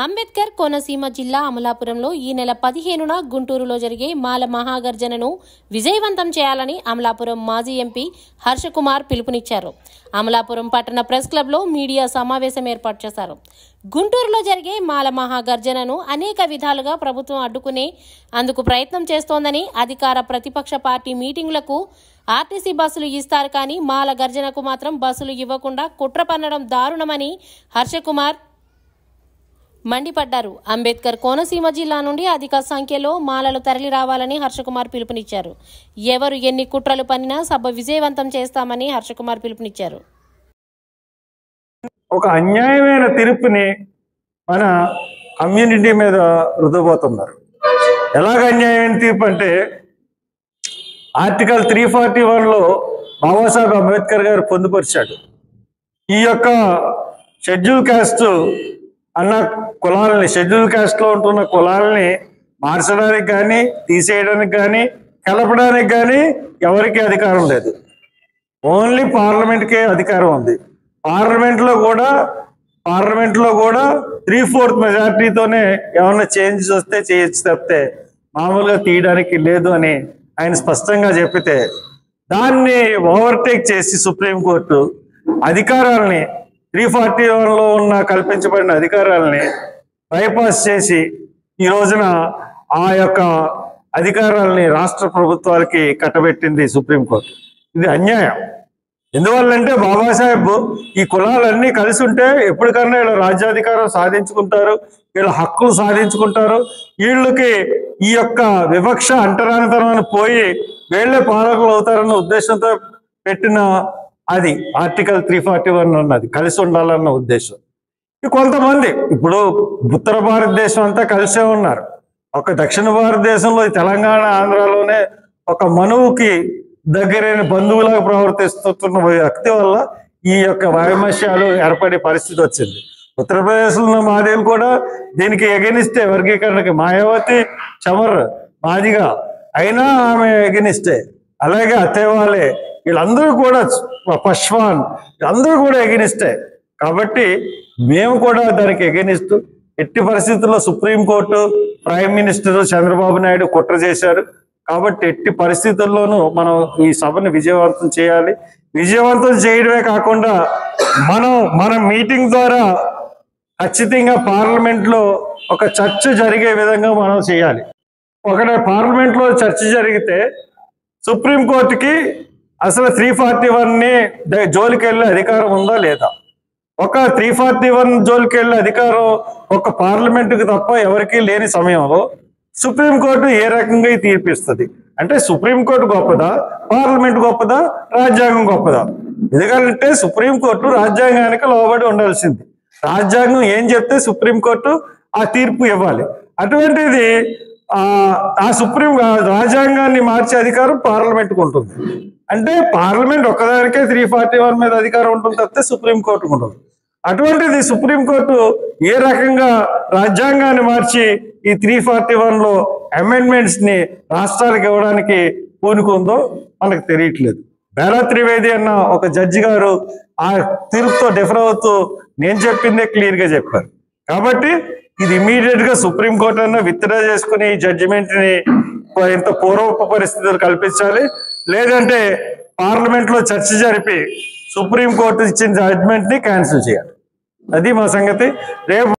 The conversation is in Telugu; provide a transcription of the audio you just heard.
అంబేద్కర్ కోనసీమ జిల్లా అమలాపురంలో ఈ నెల 15న గుంటూరులో జరిగే మాల మహాగర్జనను విజయవంతం చేయాలని అమలాపురం మాజీ ఎంపీ హర్షకుమార్ పిలుపునిచ్చారు. అమలాపురం పట్టణ ప్రెస్ క్లబ్లో మీడియా సమావేశం ఏర్పాటు చేశారు. గుంటూరులో జరిగే మాల మహాగర్జనను అనేక విధాలుగా ప్రభుత్వం అడ్డుకునే అందుకు ప్రయత్నం చేస్తోందని, అధికార ప్రతిపక్ష పార్టీ మీటింగులకు ఆర్టీసీ బస్సులు ఇస్తారు కానీ మాల గర్జనకు మాత్రం బస్సులు ఇవ్వకుండా కుట్ర పన్నడం దారుణమని హర్షకుమార్ మండిపడ్డారు. అంబేద్కర్ కోనసీమ జిల్లా నుండి అధిక సంఖ్యలో మాలలు తరలి రావాలని హర్షకుమార్ పిలుపునిచ్చారు. ఎవరు ఎన్ని కుట్రలు పన్నినా సభ విజయవంతం చేస్తామని హర్షకుమార్ పిలుపునిచ్చారు. ఒక అన్యాయమైన తీర్పుని మన కమ్యూనిటీ మీద రుద్దబోతున్నారు. ఎలాగ అన్యాయమైన తీర్పు అంటే, ఆర్టికల్ 341లో బాబాసాహెబ్ అంబేద్కర్ గారు పొందుపరిచాడు. ఈ యొక్క షెడ్యూల్ క్యాస్ట్ అన్న కులాలని, షెడ్యూల్ క్యాస్ట్లో ఉంటున్న కులాలని మార్చడానికి కానీ, తీసేయడానికి కానీ, కలపడానికి కానీ ఎవరికి అధికారం లేదు. ఓన్లీ పార్లమెంట్కే అధికారం ఉంది. పార్లమెంట్లో కూడా 3/4 మెజార్టీతోనే ఏమన్నా చేంజెస్ వస్తే చేయొచ్చు తప్పితే మామూలుగా తీయడానికి లేదు అని ఆయన స్పష్టంగా చెప్పితే, దాన్ని ఓవర్టేక్ చేసి సుప్రీంకోర్టు అధికారాలని 341లో ఉన్న కల్పించబడిన అధికారాలని బైపాస్ చేసి ఈ రోజున ఆ యొక్క అధికారాలని రాష్ట్ర ప్రభుత్వాలకి కట్టబెట్టింది సుప్రీంకోర్టు. ఇది అన్యాయం. ఎందువల్లంటే బాబాసాహెబ్ ఈ కులాలన్నీ కలిసి ఉంటే ఎప్పటికన్నా వీళ్ళ రాజ్యాధికారం సాధించుకుంటారు, వీళ్ళ హక్కులు సాధించుకుంటారు. వీళ్ళకి ఈ యొక్క వివక్ష అంటరానితనాన్ని పోయి వీళ్ళే పాలకులు అవుతారన్న ఉద్దేశంతో పెట్టిన అది ఆర్టికల్ 341 అన్నది కలిసి ఉండాలన్న ఉద్దేశం. కొంతమంది ఇప్పుడు ఉత్తర భారతదేశం అంతా కలిసే ఉన్నారు. ఒక దక్షిణ భారతదేశంలో తెలంగాణ, ఆంధ్రాలోనే ఒక మనువుకి దగ్గరైన బంధువులాగా ప్రవర్తిస్తున్న వ్యక్తి వల్ల ఈ యొక్క వైమస్యాలు ఏర్పడే పరిస్థితి వచ్చింది. ఉత్తరప్రదేశ్లో మాదేలు కూడా దీనికి ఎగనిస్తే, వర్గీకరణకి మాయావతి చమర్ మాదిగా అయినా ఆమె ఎగనిస్తే, అలాగే అత్తేవాలే వీళ్ళందరూ కూడా, పశ్వాన్ వీళ్ళందరూ కూడా ఎగనిస్తే. కాబట్టి మేము కూడా దానికి ఎగనిస్తూ ఎట్టి పరిస్థితుల్లో supreme court, prime minister Chandrababu Naidu కుట్ర చేశారు. కాబట్టి ఎట్టి పరిస్థితుల్లోనూ మనం ఈ సభను విజయవంతం చేయాలి. విజయవంతం చేయడమే కాకుండా మన మీటింగ్ ద్వారా ఖచ్చితంగా పార్లమెంట్లో ఒక చర్చ జరిగే విధంగా మనం చేయాలి. ఒకటే పార్లమెంట్లో చర్చ జరిగితే సుప్రీంకోర్టుకి అసలు 341ని జోలికి వెళ్ళే అధికారం ఉందా లేదా? ఒక 341 జోలికి వెళ్ళే అధికారం ఒక పార్లమెంటుకి తప్ప ఎవరికీ లేని సమయంలో సుప్రీంకోర్టు ఏ రకంగా తీర్పిస్తుంది? అంటే సుప్రీంకోర్టు గొప్పదా, పార్లమెంట్ గొప్పదా, రాజ్యాంగం గొప్పదా? ఎందుకంటే సుప్రీంకోర్టు రాజ్యాంగానికి లోబడి ఉండాల్సింది. రాజ్యాంగం ఏం చెప్తే సుప్రీంకోర్టు ఆ తీర్పు ఇవ్వాలి. అటువంటిది రాజ్యాంగాన్ని మార్చే అధికారం పార్లమెంట్కి ఉంటుంది. అంటే పార్లమెంట్ ఒక్కదానికే 341 మీద అధికారం ఉంటుంది తప్పితే సుప్రీంకోర్టుకు ఉంటుంది. అటువంటిది సుప్రీంకోర్టు ఏ రకంగా రాజ్యాంగాన్ని మార్చి ఈ 341లో అమెండ్మెంట్స్ని రాష్ట్రాలకు ఇవ్వడానికి పూనుకుందో మనకు తెలియట్లేదు. బేలా త్రివేది అన్న ఒక జడ్జి గారు ఆ తీర్పుతో డిఫర్ అవుతూ నేను చెప్పిందే క్లియర్గా చెప్పారు. కాబట్టి ఇది ఇమీడియట్గా సుప్రీంకోర్టు అన్న విత్డ్రా చేసుకుని ఈ జడ్జిమెంట్ని ఇంత పూర్వపు పరిస్థితులు కల్పించాలి. లేదంటే పార్లమెంట్లో చర్చ జరిపి సుప్రీంకోర్టు ఇచ్చిన జడ్జిమెంట్ని క్యాన్సిల్ చేయాలి. అది మా సంగతి. రేపు